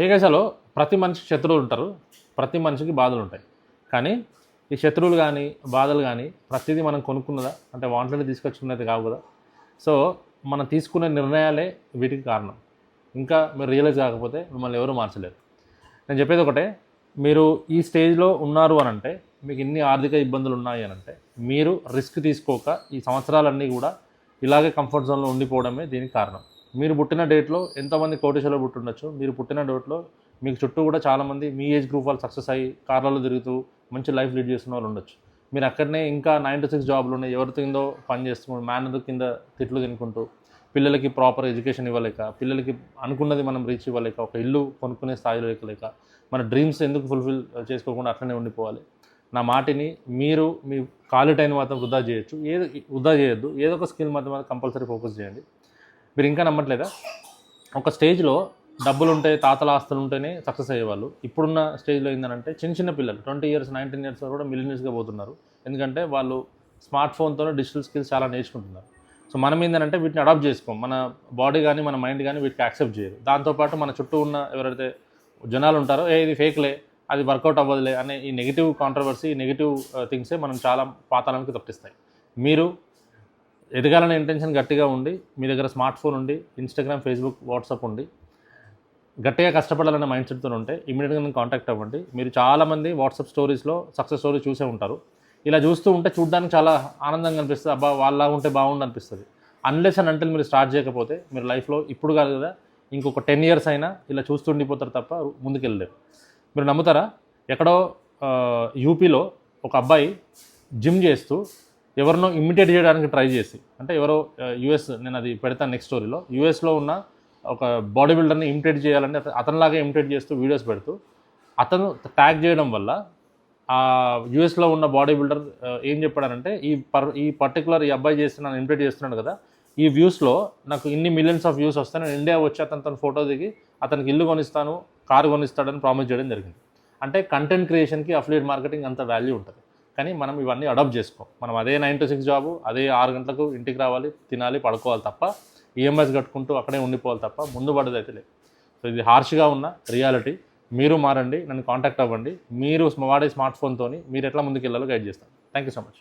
హేగేసాలో ప్రతి మనిషికి శత్రువులు ఉంటారు, ప్రతి మనిషికి బాధలు ఉంటాయి. కానీ ఈ శత్రువులు కానీ బాధలు కానీ ప్రతిదీ మనం కొనుక్కున్నదా అంటే వాంటెడ్ తీసుకొచ్చుకున్నది కావు కదా. సో మనం తీసుకునే నిర్ణయాలే వీటికి కారణం. ఇంకా మీరు రియలైజ్ కాకపోతే మిమ్మల్ని ఎవరూ మార్చలేరు. నేను చెప్పేది ఒకటే, మీరు ఈ స్టేజ్లో ఉన్నారు అని అంటే, మీకు ఇన్ని ఆర్థిక ఇబ్బందులు ఉన్నాయి అని అంటే, మీరు రిస్క్ తీసుకోక ఈ సంవత్సరాలన్నీ కూడా ఇలాగే కంఫర్ట్ జోన్లో ఉండిపోవడమే దీనికి కారణం. మీరు పుట్టిన డేట్లో ఎంతోమంది కోటీశ్వరులు పుట్టుండొచ్చు. మీరు పుట్టిన డేట్లో మీకు చుట్టూ కూడా చాలామంది మీ ఏజ్ గ్రూప్ వాళ్ళు సక్సెస్ అయ్యి కార్లలో తిరుగుతూ మంచి లైఫ్ లీడ్ చేస్తున్న వాళ్ళు ఉండొచ్చు. మీరు అక్కడనే ఇంకా 9 to 6 జాబ్లు ఉన్నాయి, ఎవరి కిందో పని చేస్తూ మేనేజర్ కింద తిట్లు తినుకుంటూ, పిల్లలకి ప్రాపర్ ఎడ్యుకేషన్ ఇవ్వలేక, పిల్లలకి అనుకున్నది మనం రీచ్ ఇవ్వలేక, ఒక ఇల్లు కొనుక్కునే స్థాయిలో లేక, మన డ్రీమ్స్ ఎందుకు ఫుల్ఫిల్ చేసుకోకుండా అట్లనే ఉండిపోవాలి. నా మాటిని మీరు మీ ఖాళీ టైం మాత్రం వృధా చేయొచ్చు, వృధా చేయొద్దు. ఏదో ఒక స్కిల్ మాత్రం కంపల్సరీ ఫోకస్ చేయండి. మీరు ఇంకా నమ్మట్లేదా? ఒక స్టేజ్లో డబ్బులు ఉంటే, తాతల ఆస్తులు ఉంటేనే సక్సెస్ అయ్యేవాళ్ళు. ఇప్పుడున్న స్టేజ్లో ఏంటంటే చిన్న పిల్లలు 20 years 19 years కూడా మిలియనీర్స్గా పోతున్నారు. ఎందుకంటే వాళ్ళు స్మార్ట్ ఫోన్తోనే డిజిటల్ స్కిల్స్ చాలా నేర్చుకుంటున్నారు. సో మనం ఏంటంటే వీటిని అడాప్ట్ చేసుకోం. మన బాడీ కానీ మన మైండ్ కానీ వీటికి యాక్సెప్ట్ చేయదు. దాంతోపాటు మన చుట్టూ ఉన్న ఎవరైతే జనాలు ఉంటారో ఇది ఫేక్లే, అది వర్కౌట్ అవ్వదులే అనే ఈ నెగిటివ్ కాంట్రవర్సీ, నెగిటివ్ థింగ్సే మనం చాలా పాతాళానికి తప్పిస్తాయి. మీరు ఎదగాలనే ఇంటెన్షన్ గట్టిగా ఉండి, మీ దగ్గర స్మార్ట్ ఫోన్ ఉండి, ఇన్స్టాగ్రామ్, ఫేస్బుక్, వాట్సాప్ ఉండి, గట్టిగా కష్టపడాలనే మైండ్ సెట్తో ఉంటే ఇమీడియట్గా నేను కాంటాక్ట్ అవ్వండి. మీరు చాలామంది వాట్సాప్ స్టోరీస్లో సక్సెస్ స్టోరీస్ చూసే ఉంటారు. ఇలా చూస్తూ ఉంటే చూడడానికి చాలా ఆనందంగా అనిపిస్తుంది. అబ్బా వాళ్ళలా ఉంటే బాగుండు అనిపిస్తుంది. అన్లెస్ అండ్ అంటిల్ మీరు స్టార్ట్ చేయకపోతే మీరు లైఫ్లో ఇప్పుడు కాదు కదా, ఇంకొక 10 years అయినా ఇలా చూస్తూ ఉండిపోతారు తప్ప ముందుకెళ్ళలేరు. మీరు నమ్ముతారా? ఎక్కడో యూపీలో ఒక అబ్బాయి జిమ్ చేస్తూ ఎవరినో ఇమిటేట్ చేయడానికి ట్రై చేసి, అంటే ఎవరో యూఎస్, నేను అది పెడతాను నెక్స్ట్ స్టోరీలో, యూఎస్లో ఉన్న ఒక బాడీ బిల్డర్ని ఇమిటేట్ చేయాలంటే అతనిలాగే ఇమిటేట్ చేస్తూ వీడియోస్ పెడుతూ అతను ట్యాగ్ చేయడం వల్ల ఆ యూఎస్లో ఉన్న బాడీ బిల్డర్ ఏం చెప్పాడనంటే, ఈ పర్టికులర్ ఈ అబ్బాయి చేసి నన్ను ఇమిటేట్ చేస్తున్నాడు కదా, ఈ వ్యూస్లో నాకు ఇన్ని మిలియన్స్ ఆఫ్ వ్యూస్ వస్తాయి, నేను ఇండియా వచ్చి అతను ఫోటో దిగి అతనికి ఇల్లు కొనిస్తాను, కారు కొనిస్తాడని ప్రామిస్ చేయడం జరిగింది. అంటే కంటెంట్ క్రియేషన్కి అఫిలియేట్ మార్కెటింగ్ అంత వాల్యూ ఉంటుంది. కానీ మనం ఇవన్నీ అడాప్ట్ చేసుకోం. మనం అదే 9 to 6 జాబు, అదే 6 గంటలకు ఇంటికి రావాలి, తినాలి, పడుకోవాలి తప్ప, ఈఎంఐస్ కట్టుకుంటూ అక్కడే ఉండిపోవాలి తప్ప ముందు పడేది అయితే లేదు. సో ఇది హార్ష్గా ఉన్న రియాలిటీ. మీరు మారండి, నన్ను కాంటాక్ట్ అవ్వండి. మీరు వాడే స్మార్ట్ ఫోన్తో మీరు ఎట్లా ముందుకు వెళ్ళాలో గైడ్ చేస్తాను. Thank you so much.